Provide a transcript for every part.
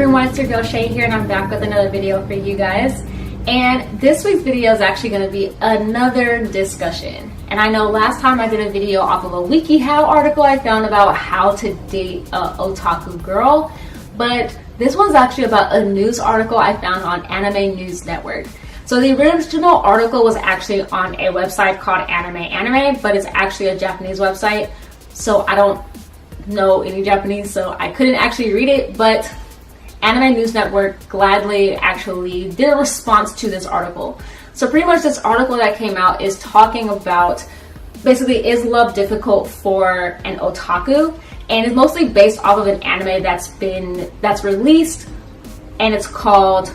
everyone, it's your girl Shay here, and I'm back with another video for you guys. And this week's video is actually going to be another discussion. And I know last time I did a video off of a WikiHow article I found about how to date a otaku girl, but this one's actually about a news article I found on Anime News Network. So the original article was actually on a website called Anime, but it's actually a Japanese website. So I don't know any Japanese, so I couldn't actually read it, but Anime News Network gladly actually did a response to this article. So pretty much this article that came out is talking about basically, is love difficult for an otaku? And it's mostly based off of an anime that's released, and it's called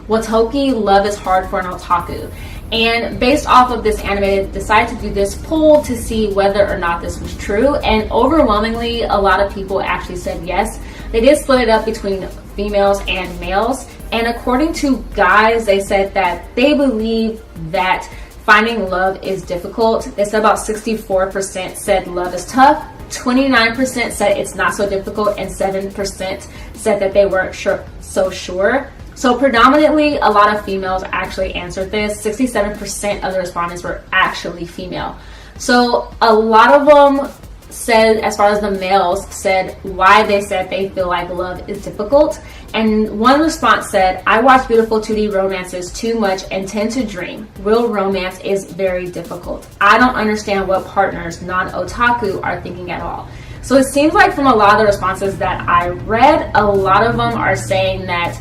Otaku Love is Hard for an Otaku. And based off of this anime, they decided to do this poll to see whether or not this was true. And overwhelmingly, a lot of people actually said yes. They did split it up between females and males. And according to guys, they said that they believe that finding love is difficult. They said about 64% said love is tough, 29% said it's not so difficult, and 7% said that they weren't so sure. So predominantly, a lot of females actually answered this. 67% of the respondents were actually female. So a lot of them said, as far as the males, said why they said they feel like love is difficult. And one response said, I watch beautiful 2D romances too much and tend to dream. Real romance is very difficult. I don't understand what partners, non-otaku, are thinking at all. So it seems like from a lot of the responses that I read, a lot of them are saying that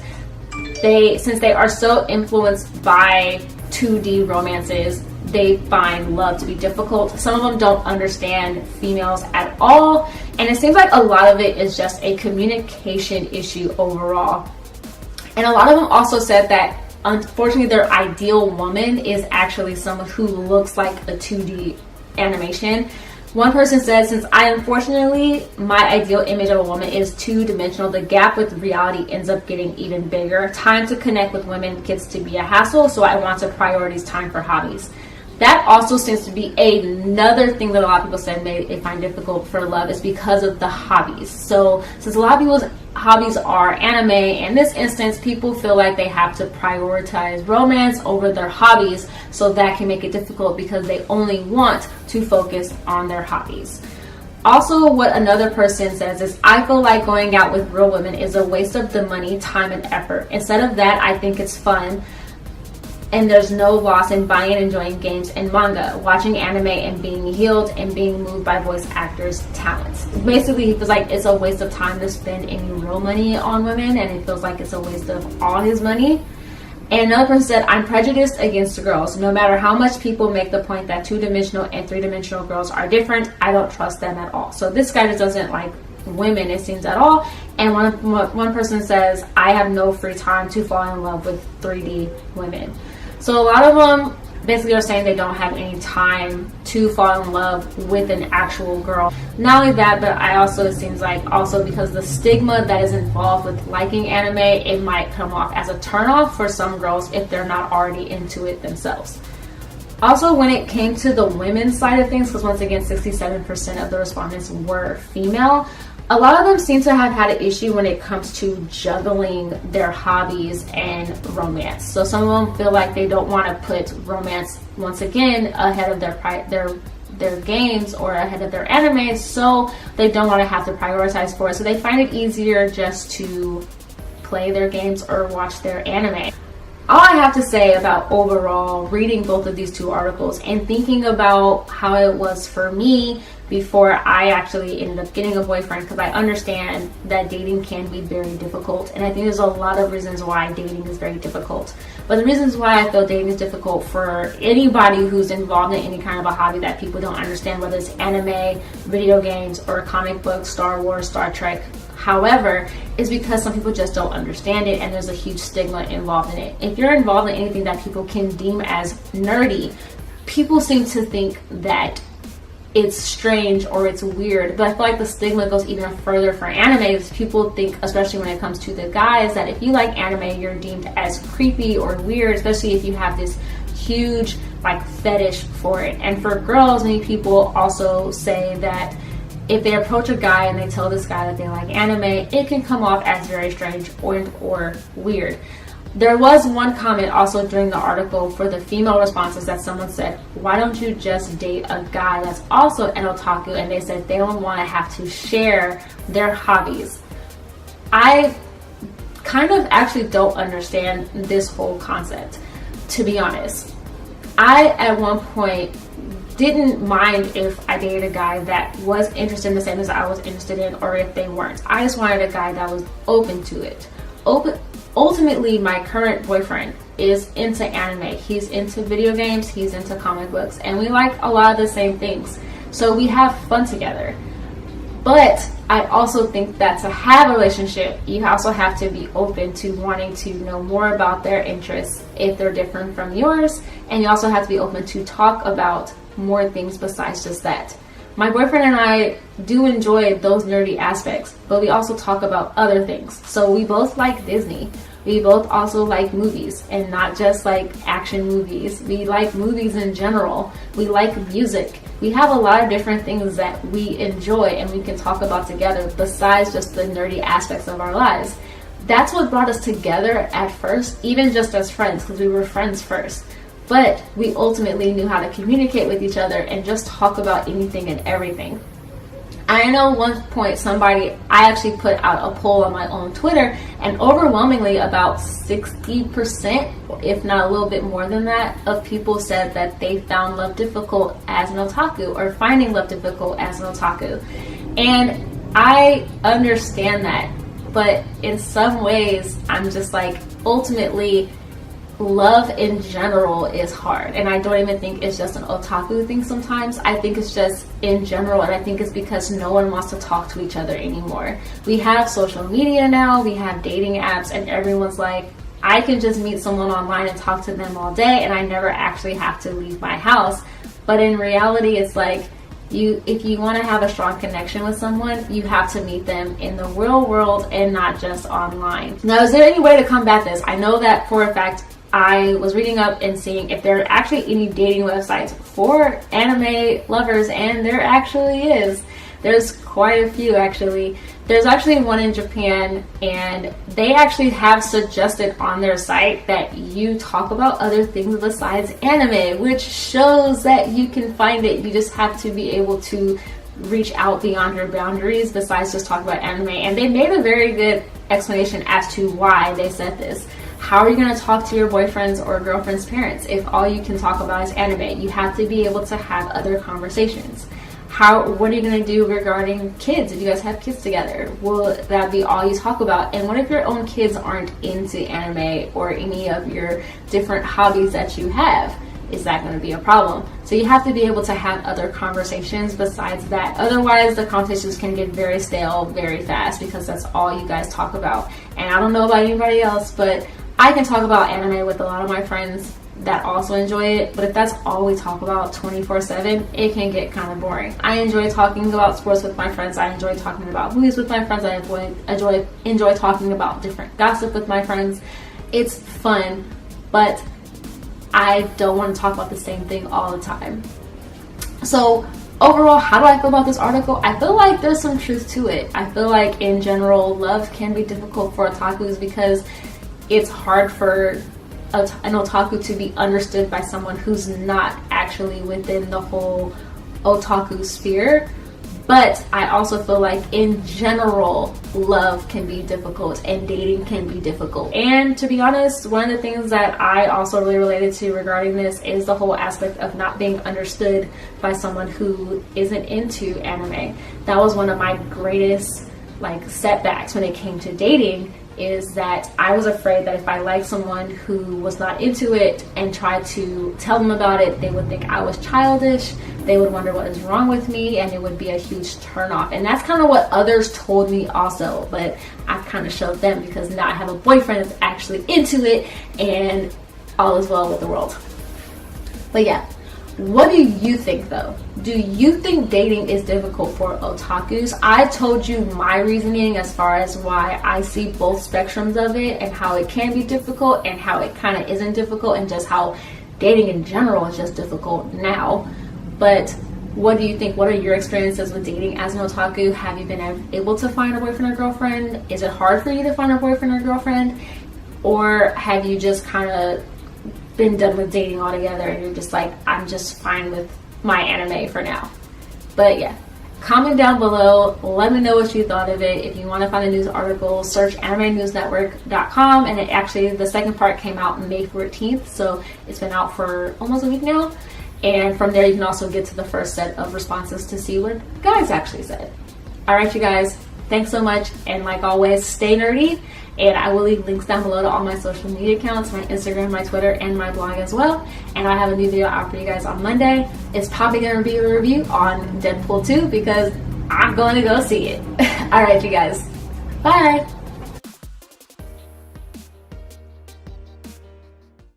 since they are so influenced by 2D romances, they find love to be difficult. Some of them don't understand females at all, and it seems like a lot of it is just a communication issue overall. And a lot of them also said that unfortunately their ideal woman is actually someone who looks like a 2D animation. One person said, since my ideal image of a woman is two-dimensional, the gap with reality ends up getting even bigger. Time to connect with women gets to be a hassle, so I want to prioritize time for hobbies. That also seems to be another thing that a lot of people said they find difficult for love, is because of the hobbies. So since a lot of people's hobbies are anime, in this instance, people feel like they have to prioritize romance over their hobbies, so that can make it difficult because they only want to focus on their hobbies. Also, what another person says is, I feel like going out with real women is a waste of the money, time, and effort. Instead of that, I think it's fun, and there's no loss in buying and enjoying games and manga, watching anime and being healed and being moved by voice actors' talents. Basically, he feels like it's a waste of time to spend any real money on women, and he feels like it's a waste of all his money. And another person said, I'm prejudiced against girls. No matter how much people make the point that two-dimensional and three-dimensional girls are different, I don't trust them at all. So this guy just doesn't like women, it seems, at all. And one person says, I have no free time to fall in love with 3D women. So a lot of them basically are saying they don't have any time to fall in love with an actual girl. Not only that, but it seems like also because the stigma that is involved with liking anime, it might come off as a turnoff for some girls if they're not already into it themselves. Also, when it came to the women's side of things, because once again 67% of the respondents were female, a lot of them seem to have had an issue when it comes to juggling their hobbies and romance. So some of them feel like they don't want to put romance, once again, ahead of their games or ahead of their anime, so they don't want to have to prioritize for it. So they find it easier just to play their games or watch their anime. All I have to say about overall reading both of these two articles and thinking about how it was for me before I actually ended up getting a boyfriend, because I understand that dating can be very difficult, and I think there's a lot of reasons why dating is very difficult. But the reasons why I feel dating is difficult for anybody who's involved in any kind of a hobby that people don't understand, whether it's anime, video games, or comic books, Star Wars, Star Trek, however, is because some people just don't understand it, and there's a huge stigma involved in it. If you're involved in anything that people can deem as nerdy, people seem to think that it's strange or it's weird. But I feel like the stigma goes even further for anime. People think, especially when it comes to the guys, that if you like anime, you're deemed as creepy or weird, especially if you have this huge fetish for it. And for girls, many people also say that if they approach a guy and they tell this guy that they like anime, it can come off as very strange or weird. There was one comment also during the article for the female responses that someone said, why don't you just date a guy that's also an otaku? And they said they don't want to have to share their hobbies. I kind of actually don't understand this whole concept, to be honest. I, at one point, didn't mind if I dated a guy that was interested in the same as I was interested in, or if they weren't. I just wanted a guy that was open to it. Ultimately, my current boyfriend is into anime. He's into video games, he's into comic books, and we like a lot of the same things. So we have fun together. But I also think that to have a relationship, you also have to be open to wanting to know more about their interests if they're different from yours. And you also have to be open to talk about more things besides just that. My boyfriend and I do enjoy those nerdy aspects, but we also talk about other things. So we both like Disney. We both also like movies, and not just like action movies. We like movies in general. We like music. We have a lot of different things that we enjoy and we can talk about together besides just the nerdy aspects of our lives. That's what brought us together at first, even just as friends, because we were friends first. But we ultimately knew how to communicate with each other and just talk about anything and everything. I know one point I actually put out a poll on my own Twitter, and overwhelmingly about 60%, if not a little bit more than that, of people said that they found love difficult as an otaku, or finding love difficult as an otaku. And I understand that, but in some ways, I'm just like, ultimately, love in general is hard, and I don't even think it's just an otaku thing sometimes. I think it's just in general, and I think it's because no one wants to talk to each other anymore. We have social media now, we have dating apps, and everyone's like, I can just meet someone online and talk to them all day, and I never actually have to leave my house. But in reality, it's like, if you want to have a strong connection with someone, you have to meet them in the real world and not just online. Now, is there any way to combat this? I know that for a fact I was reading up and seeing if there are actually any dating websites for anime lovers, and there actually is. There's quite a few actually. There's actually one in Japan, and they actually have suggested on their site that you talk about other things besides anime, which shows that you can find it. You just have to be able to reach out beyond your boundaries besides just talk about anime. And they made a very good explanation as to why they said this. How are you going to talk to your boyfriend's or girlfriend's parents if all you can talk about is anime? You have to be able to have other conversations. What are you going to do regarding kids if you guys have kids together? Will that be all you talk about? And what if your own kids aren't into anime or any of your different hobbies that you have? Is that going to be a problem? So you have to be able to have other conversations besides that. Otherwise, the conversations can get very stale very fast because that's all you guys talk about. And I don't know about anybody else, but I can talk about anime with a lot of my friends that also enjoy it, but if that's all we talk about 24/7, it can get kind of boring. I enjoy talking about sports with my friends. I enjoy talking about movies with my friends. I enjoy talking about different gossip with my friends. It's fun, but I don't want to talk about the same thing all the time. So overall, how do I feel about this article? I feel like there's some truth to it. I feel like in general, love can be difficult for otakus because it's hard for an otaku to be understood by someone who's not actually within the whole otaku sphere. But I also feel like in general, love can be difficult and dating can be difficult. And to be honest, one of the things that I also really related to regarding this is the whole aspect of not being understood by someone who isn't into anime. That was one of my greatest setbacks when it came to dating, is that I was afraid that if I liked someone who was not into it and tried to tell them about it, they would think I was childish, they would wonder what is wrong with me, and it would be a huge turnoff. And that's kind of what others told me also, but I kind of showed them because now I have a boyfriend that's actually into it and all is well with the world. But yeah, what do you think though? Do you think dating is difficult for otakus? I told you my reasoning as far as why I see both spectrums of it and how it can be difficult and how it kind of isn't difficult, and just how dating in general is just difficult now. But What do you think? What are your experiences with dating as an otaku? Have you been able to find a boyfriend or girlfriend? Is it hard for you to find a boyfriend or girlfriend? Or have you just kind of been done with dating altogether and you're just like, I'm just fine with my anime for now? But yeah, comment down below. Let me know what you thought of it. If you want to find a news article, search animenewsnetwork.com. And it actually, the second part came out May 14th. So it's been out for almost a week now. And from there, you can also get to the first set of responses to see what guys actually said. All right, you guys, thanks so much. And like always, stay nerdy. And I will leave links down below to all my social media accounts, my Instagram, my Twitter, and my blog as well. And I have a new video out for you guys on Monday. It's probably going to be a review on Deadpool 2 because I'm going to go see it. All right, you guys. Bye.